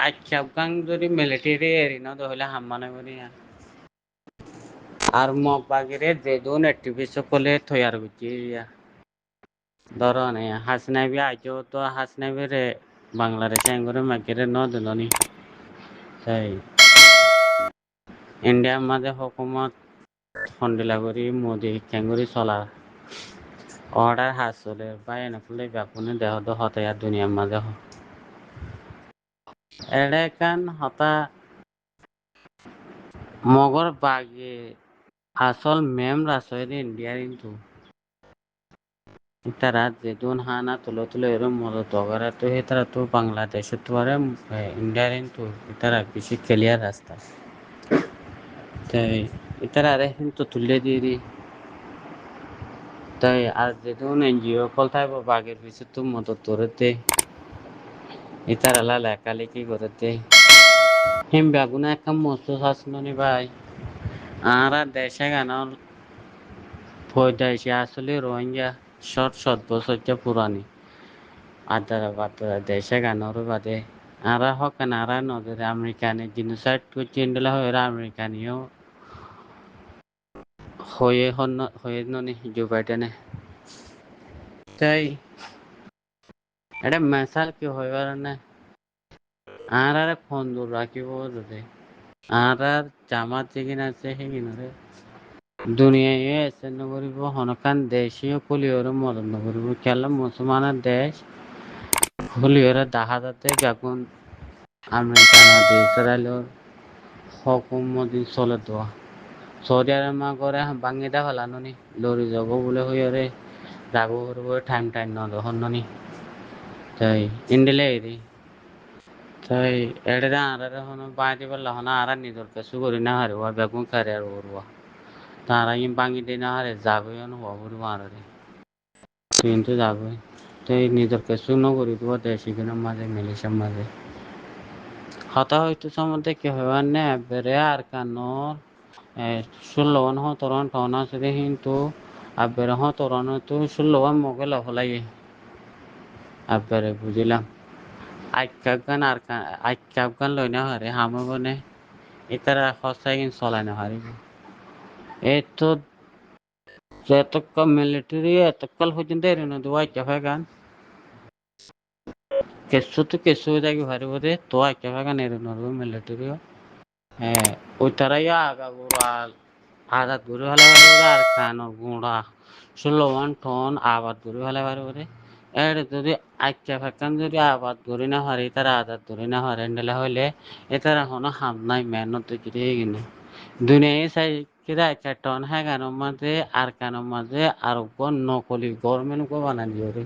আচ্ছা আফগান যদি military arena হলে হাম্মানে করি আর মগ বাগিরে যে দুন অ্যাক্টিভিস্ট সকলে তৈয়ার করছি ধরো নে হাসনাবি আইতেও তো হাসনাবিরে বাংলাদেশে আঙ্গুরে মাকিরে ন দিলনি তাই ইন্ডিয়ার মাঝে হুকুমত ফন্ডিলা করি মোদি ক্যাঙ্গুরি চলা অর্ডার হাত চলে বা এনেকুলে ব্যাপুনে দেহ তো হতে আর দুনিয়ার মাঝে এড়ে কান হতা মগর বাগে আসল মেম রাসয়দি ইন্ডিয়ার কিন্তু ইতারা যেদুন হানা তুলো তুলো এরম মদত অগরা তো ইতারা তো বাংলাদেশে তো আর ইন্ডিয়ার কিন্তু ইতারা বেশি ক্লিয়ার রাস্তা তাই ইতারা আরে কিন্তু তুলে দিয়ে দি তাই আর যেদুন এনজিও কল থাকবো বাগের পিছু তো মদত ধরতে ইতারা লা লেখালেখি করতে হিম বেগুনা একটা মস্ত শাসনি ভাই আরা দেশে গান পয়দাইশে আসলে রোহিঙ্গা শত বছর পুরানি আদারা দেশে গানোর বাদে আরা হকান আরা নজরে আমেরিকানে জিনোসাইড করছে ইন্ডলা হয়ে আমেরিকানিও হয়ে ননি জো বাইডেনে তাই এটা মেসাল কি হইবার না আর আরে ফোন দূর রাখিব যদি আর আর জামাত যেগিন আছে সেগিনরে দুনিয়ায় এসে নগরিব হনকান দেশীয় কুলিয়র মদন নগরিব কেলা মুসলমানের দেশ কুলিয়রে দেখা যাতে বেগুন আমেরিকান ইসরায়েলের হকুমতি চলে তো সৌদি আরব মা করে বাঙি দা ফেলানো নি লরি যাব বলে হইরে রাগু করব টাইম টাইম ন দহন নি তাই ইন্ডিলে এরি তাই এড়ে আর হন বাইরে বললা হন আর নিজর কিছু করি না হারবা বেগুন খারে আর ওরবা তারা ইম বাঙি দিই না হারে যাবে হন হবর মারে কিন্তু যাবে তাই নিজর কিছু ন করি দেবো দেশি কিনা মাঝে মিলিশার মাঝে হতা হয়তো সম্বন্ধে কি হইবার নে বেড়ে আর কানোর ষোলোয়ান হতরন টন আছে কিন্তু আবের হতরন তো ষোলোয়ান মগেল হলাই আবেরে বুঝিলাম আইকাগান আর আইকাগান লইনা হারে হামবনে ইতারা হসাই চলাই না হারিব এই তো যতক মিলিটারি এতকাল পর্যন্ত এরিনো দেওয়া আইকা গান কেসু তো কেসু যাই হারিব দে তো আইকা গান এরিনো মিলিটারিও হ্যাঁ ওই তারাই আগা গোড়া আজাদ ঘুরে ফেলে পারে আর কানো গুঁড়া 16 টন আবাদ ঘুরে ফেলে পারে এর যদি আচ্ছা ফাঁকান যদি আবাদ ঘুরে না হারে তারা আজাদ ঘুরে না হারে নিলে হইলে এতারা হনো হাম নাই মেহনত যদি কিনে দুনিয়ায় চাই কিরা আচ্ছা টন হ্যাঁ কানোর মাঝে আর কানোর মাঝে আর নকলি গভর্নমেন্ট কো বানান দিয়ে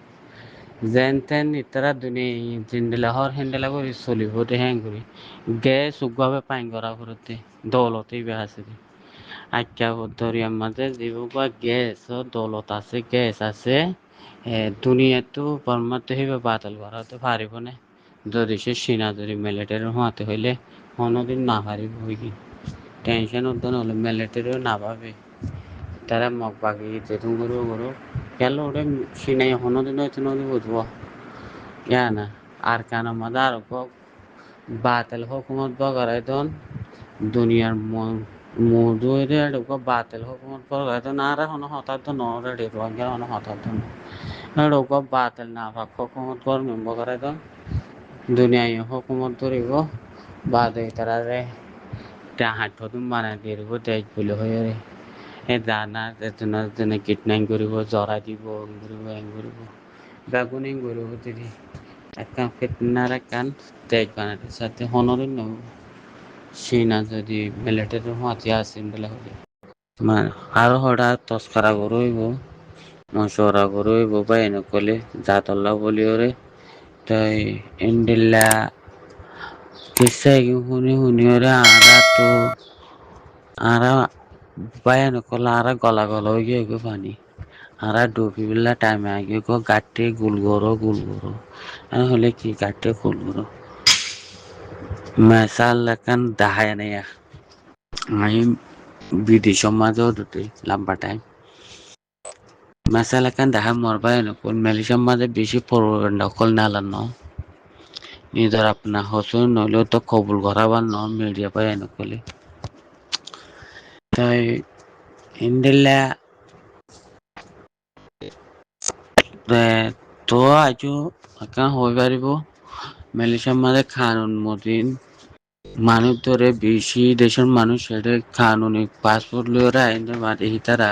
যেন তেন ইতারা দুনিয়া জিন্দেলা হর হেন্দেলা করে চলিব দে হ্যাং করি গ্যাস উগাবে পাইন করা করতে দৌলতেই বেহাছে আচ্ছা দরিয়ার মাঝে যেগুলো গ্যাস দৌলত আছে গ্যাস আছে দুনিয়াতো বর্মাতে হইবে বাতিল করাতে পারিব না যদি সে সিনা যদি মিলিটারি হওয়াতে হইলে কোনোদিন না পারিব হইকি টেনশন উঠতে হলে মিলিটারিও না পাবে তারা মগ বাকি যেতুন করবো করো গেল ওটা সিনাই কোনোদিন হয়তো নদী বুঝবো ইয়া না আর কেন মাঝে আর বাতিল হুকুমত বগরাই দন দুনিয়ার মধুরে এডুকো বাতিল হুকুমত বগরাই দন আর হনো হঠাৎ নরে ডিরোঙ্গে হনো হঠাৎ এডুকো বাতিল না পাক হুকুমত গরমিন বগরাই দন দুনিয়ায় হুকুমত ধরিব বাদে তারারে হাঁট বানাই দিয়ে দিব দেশ বলে হয়ে রে জানা যেনে কিডন্যাপ কৰিব জৰাই দিব কৰিব বেগুনিং কৰিব তিনি একান ফিটনার একান দেশ বানাতে সাথে হনরের নব চীনা যদি মিলিটারি হাতি আসেন বলে হবে মানে আরো হঠাৎ তস্করা করইব মশওয়ারা করইব বা এনে কলে জাতল্লা বলিওরে তাই ইন্ডিল্লা কিসাই শুনি শুনিওরে আরা তো আরা বায়ান কলা আরা গলা গলা হয়ে গিয়ে পানি আরা ডুবি বেলা টাইমে আগে গাটে গুল করো হলে কি গাটে গুল করো মেসাল একান দাহায় নাই আমি বিদেশ সমাজও দুটি লম্বা টাইম মেসাল একান দেখা মরবাই কোন মেলি সমাজে বেশি প্রবন্ধ কল নালান ইধর আপনা হসুন নইলেও তো কবুল করাবার ন মিডিয়া পাই এনকলি তাই ইন্দিল্লা তো আজো আকা হই পারিব মালয়েশিয়ার মাঝে কানুন মতিন মানুষ ধরে বেশি দেশের মানুষ সেটা কানুনি পাসপোর্ট লইরা আইনে মাঝে হিতারা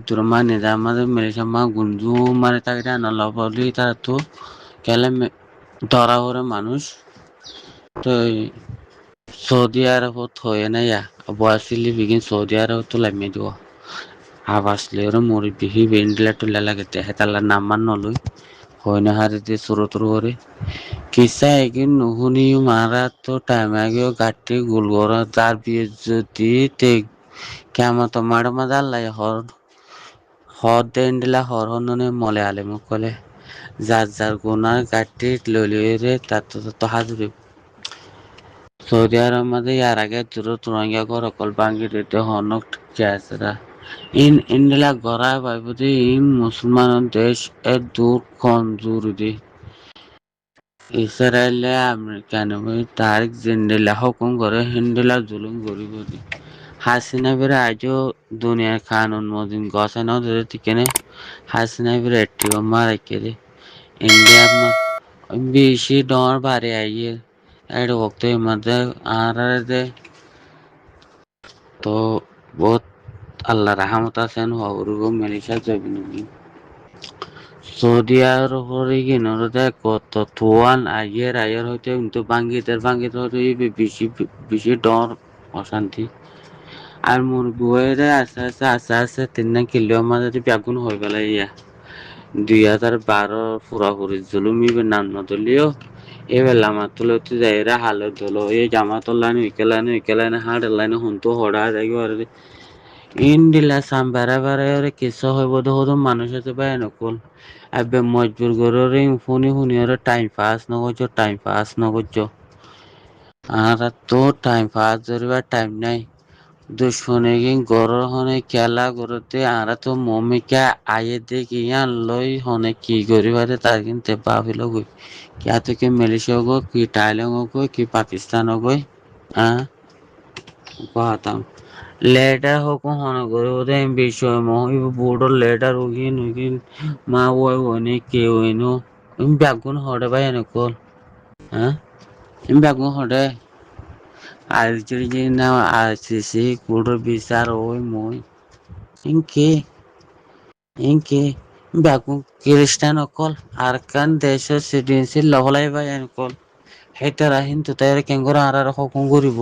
দূর মানে যা আমাদের মালয়েশিয়ার মা গুঞ্জু মানে তাকে না লবলি তারা তো কেলে ধরা ওরে মানুষ তো সৌদি আরবত হয়ে না ইয়া বয়সিলি বিগিন সৌদি আরব তো লামিয়ে দিব আবাসলে ওরে মরি বিহি বেন্ডলা টুলা লাগে হেতালা নাম্বার নলই হয় না হারে দিয়ে সুরো তুরো করে কিসা এগিন নুহুনি মারা তো টাইম আগেও গাটি গুলগরা তার বিয়ে যদি তে কেমন তো মাড় মাঝে আল্লাহ হর দেন্ডলা হর হননে মলে আলে মুকলে যার যার গুনার গাটি লইলে তার তো হাজুরি সৌদি আরব মাঝে ইয়ার আগে তুরো তুরঙ্গা ঘর অকল বাঙ্গি দিতে হনক চেয়ারা ইনলা গড়ায় ভাইবদি ইন মুসলমান দেশ এ দূর কমজোর দি ইসরায়েলে আমেরিকান তারিখ জিন্দেলা হুকুম করে হিন্দেলা জুলুম করিব দি হাসিনা বেড়ে আজও দুনিয়ার কানুন মদিন গছে ন ধরে ঠিকেনে হাসিনা বেড়ে একটি মার রেখে দে ইন্ডিয়া বেশি ডর বাড়ে আইয়ে এর বক্ত মধ্যে আর দে তো বহুত আল্লাহ রাহমত আছেন হবরুগো মালয়েশিয়া যাবিনি সৌদি আরবের কিনারতে কত তোয়ান আয়ের হইতে কিন্তু বাঙ্গিতে হইতে বেশি বেশি ডর অশান্তি আর মোর বউয়েরে আস্তে 3 কিলো আমাদের ব্যাগুন হয়ে গেল ইয়া 2012 পুরাপুরি জুলুমি নাম নদলিও এবেলা আমার তুলে যাইরা হালে দলো এই জামা তোলানি ইকেলানি হাড় লাইনে হুন্তু হড়া যাই ইন্দিলা সাম বারে কিসা হইব তো মানুষ আছে বা এনকল আবে মজবুর গররে ফোনি ওরে টাইম পাস নগরছো আর তো টাইম পাস ধরিবার টাইম নাই দুশ্মনে গিন গরর হনে খেলা করতে আর তো মমিকা আয়ে দেখি ইয়ান লই হনে কি করিবারে তার কিনতে ভাবিল গই কিয়া তো কি মালয়েশিয়া গো কি থাইল্যান্ড গো কি পাকিস্তান গো আ কথাম লেটার হোক হন করে ওদের বিষয় মহি বুড়ো লেটার উগিন মা ওই ওনে কে ওইনো ব্যাগুন হড়ে ভাই এনে কল হ্যাঁ ব্যাগুন হড়ে আর যদি না আসিসি কুড়ো বিচার ওই মই ইনকে ইনকে ব্যাগুন খ্রিস্টান অকল আর কান দেশ সিটিজেনশিপ লহলাই ভাই এনে কল হেতারা হিন্তু তাই কেঙ্গর আর হকম করিব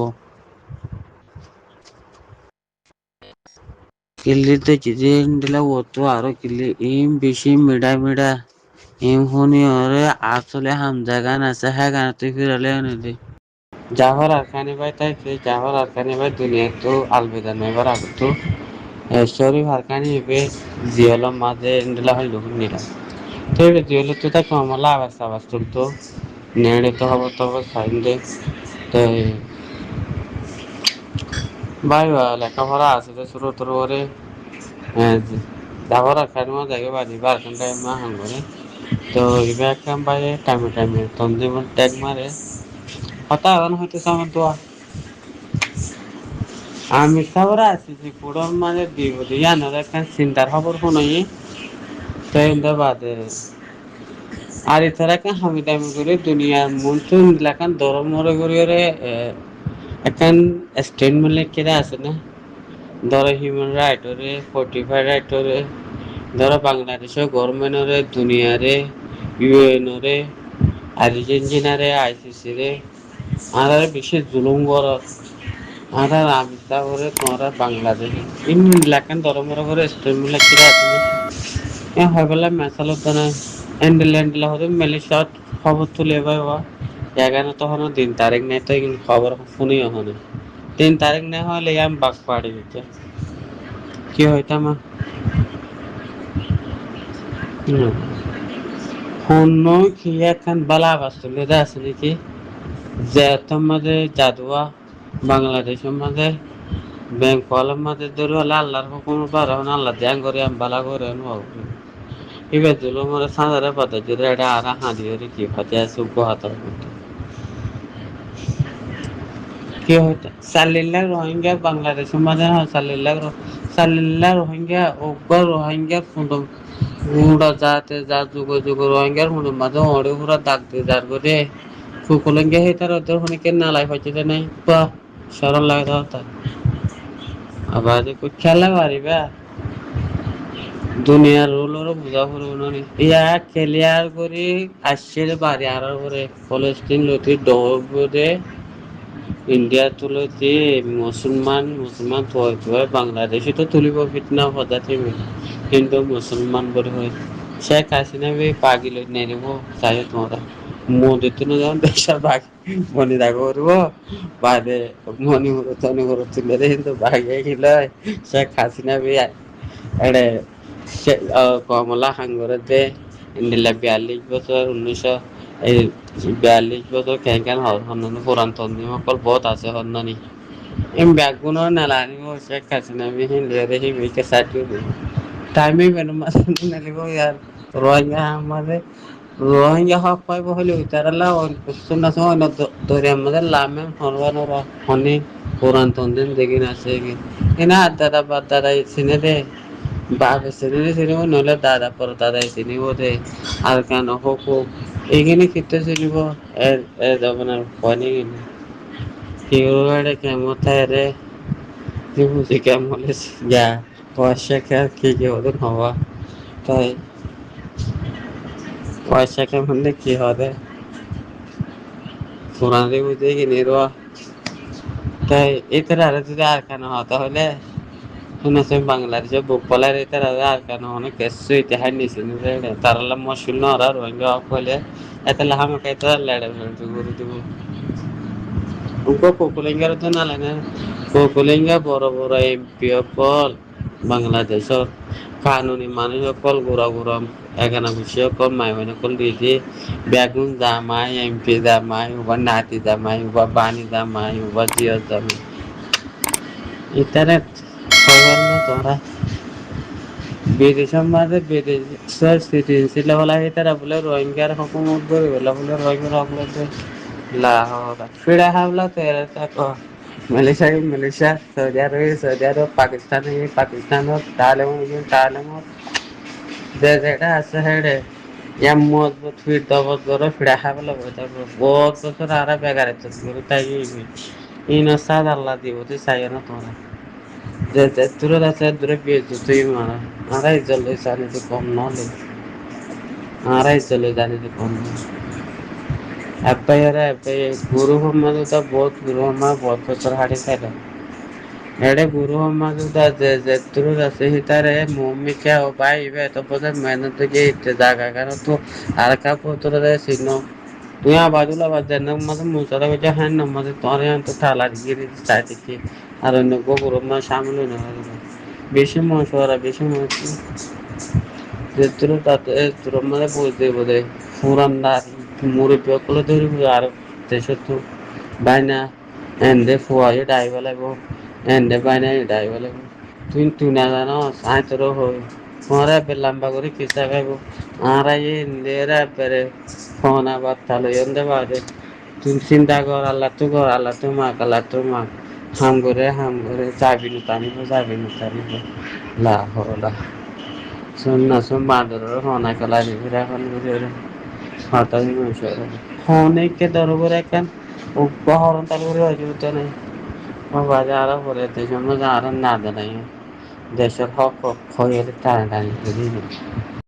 কিল্লি তো চিদিন দিলে ও তো আরো কিল্লি ইম বেশি মিডা ইম হুনি ওরে আসলে হাম জায়গা আছে হ্যাঁ গান তুই ফিরালে দে জাফর আরকানি ভাই তাই জাফর আরকানি ভাই দুনিয়া তো আলবিদা নেবার আগে তো শরীফ আরকানি এবে জিয়ল মাঝে ইন্দিলা হয় লুকুন নিলাম তো এবে জিয়ল তো তাই কমলা আবাস তুলতো নেড়ে তো হবো তো সাইন দে তো ভাই লেখাপড়া আছে তো শুরু তোর ওরে জাফর আরকানি মা জায়গা বাড়ি বারকান টাইম মা হাঙ্গরে তো এবার একটা বাইরে টাইমে তন্দিমন ট্যাগ মারে হতা এখন হয়তো সামন তো আমি খবর আছি যে পুরো মানে দিব ইয়ানোর একটা চিন্তার খবর শুনই তো এমনি বাদে আর এছাড়া একটা হামি দামি করে দুনিয়ার মনসুন লেখান দরম মরে করে এখন স্টেটমেন্ট লেখা আছে না ধরো হিউম্যান রাইট ওরে 45 রাইট ওরে ধরো বাংলাদেশের গভর্নমেন্টরে দুনিয়ারে ইউএনরে আর্জেন্টিনারে আইসিসি রে আর বেশি জুলুম কর আর আমি তারপরে তোমরা বাংলাদেশ ইন লেখান ধর্মের করে স্টেটমেন্ট লেখা আছে এ হয় বলে মেসালত না এন্ডেল হতে মালয়েশিয়াত খবর তুলে বাবা এখানে তখন 3 তারিখ নেই তো খবর শুনি ওখানে 3 তারিখ না হলে আমি বাগ পাড়ি দিতে কি হইতাম শূন্য কি এখন বালা বাস্তুলে আছে নাকি যে তোমাদের জাদুয়া বাংলাদেশের মাঝে ব্যাংক কলম মাঝে ধরে হলে আল্লাহর হুকুম পারে আল্লাহ ধ্যান করে আমি বালা করে Ibe dulu mara sadara pada jure ada arah hadi ori ki fatya subbo hatar কি হইতা সাল্লিল্লাহ রোহিঙ্গা বাংলাদেশের মাঝে সাল্লিল্লাহ রোহিঙ্গা অগর রোহিঙ্গা ফুন্ডম মুড়া যাতে যা যুগ যুগ রোহিঙ্গার মুড় মাঝে ওড়ে পুরা দাগ দিয়ে যার করে ফুকুলেঙ্গে হে তার ওদের হনিকে নালাই পাইছে নাই পা সরল লাগে দাও আবার খেলা পারিবা দুনিয়ার রুলরও বুঝা পড়ব না ইয়া ক্লিয়ার করে আসছে বাড়ি আর করে ফলস্তিন লতি ডরে ইন্ডিয়া তুলতে মুসলমান থয় থয় বাংলাদেশে তো তুলিব ফিতনা পদার্থ হিন্দু মুসলমান করে হয় শেখ হাসিনা পাগিল নেব চাই তোমরা মোদিতে না যেমন দেশের বাঘ মনি দাগ করব বাদে মণিপুর তুলে কিন্তু বাঘে গিল শেখ হাসিনা এড়ে কমলা সাংগরতে ইন্দিলা 42 বছর 42 বছর কেন হন্নানি পুরান তন্দি সকল বহুত আছে হন্নানি এম ব্যাগুনো নালানি শেখ হাসিনা হিন্দিয়ারে হিমিকে সাটিও টাইমে বেনু মাসে নালিব ইয়ার রোহিঙ্গা আমাদের রোহিঙ্গা হক পাইব হলে উতারালা সুন্না সময় ধরে আমাদের লামে হরবানোর হনি পুরান তন্দিন দেখি না আছে কি এনা দাদা বাদ দাদা চিনে দে বাপে চিনিব নহলে দাদা পর দাদাই চিনিব দে আর কেন হোক এইখিনি ক্ষেত্রে চিনিব আপনার পয়নি কি করবে কেমন থাকে রে তুই বুঝি কেমন যা পয়সা খেয়ে কি ওদের হওয়া তাই পয়সা কেমন কি হবে পুরানি বুঝে কিনে রোয়া তাই এটার আর যদি আর কেন হয় তাহলে শুনেছে বাংলাদেশে বুক পলার এটার আর কেন অনেক কিছু ইতিহাস নিছে তারা মশুল নরা রোহিঙ্গা হলে এতে আমাকে এটা লেড়ে করে দিব উনকো কোকুলেঙ্গার তো না লাগে কোকুলেঙ্গা বড় বড় এমপি সকল বাংলাদেশর কানুনি মানুষ সকল গুড়া গুড়া এখানে বসে সকল মাই মানে সকল দিয়ে বেগুন জামাই এমপি জামাই উবা নাতি জামাই উবা বাণী জামাই উবা জিয়া জামাই ইন্টারনেট খবর না তোমরা বিদেশের মাঝে বিদেশের সিটিজেনশিপ বলা হয় তারা বলে রোহিঙ্গার হুকুমত করে বলে রোহিঙ্গার হকলত লাহোর ফিরা হামলা তেরা তাকো মালয়েশিয়া সৌদি আরব পাকিস্তান তালেমত যে যেটা আছে হেডে ইয়াম মজবুত ফির দবত গরো ফিরা হামলা বইতা বহুত বছর আরা বেগারে তো তাই ইনসাদ আল্লাহ দিব তুই চাই না তোমরা যে দূরে আছে দূরে বিয়ে তুই মারা আড়াই চলে জানি তো কম নলে আড়াই চলে জানি তো কম এফআইআর গুরু মোহাম্মদ বহুত গুরু মোহাম্মদ বহুত বছর হাড়ি খাইল এডে গুরু মোহাম্মদ যে দূরে আছে হিতারে মম্মি কে ও ভাই বে তো বোঝে মেহনত গিয়ে ইতে জায়গা কারণ তো আর কা পত্র দে সিন তুই বাজুলা বাজার না মত মুসারা গজা হ্যান না মত তোরে তো থালা গিরি চাই দেখি আর অন্য গুরু মা সামিল না বেশি মশওয়ারা বেশি যেতুরো তাতে তোর মানে বুঝতে বোধে ফুরান্দার মুরব্বী সকলে ধরি আর দেশত তো বাইনা এন্ডে ফুয়াই ডাইব লাগবো এন্ডে বাইনা ডাইব লাগবো তুই না জানো আই তোর হই পরে লম্বা করে কিসা খাইব আর এন্ডেরা পেরে ফোন আবার তাহলে এন্ডে বাদে তুই চিন্তা কর আল্লাহ তো মাক হাম করে যাবি নুতানিব লা হলা শুন না শুন বাঁদরের হনা খেলা দিবি এখন বুঝে হতাশি মানুষ অনেককে দরবার এখন উপহরণ তাল করে হয়তো নেই বাজে আরো করে দেশের মধ্যে আরো না দেয় দেশের হক হয়ে টানা টানি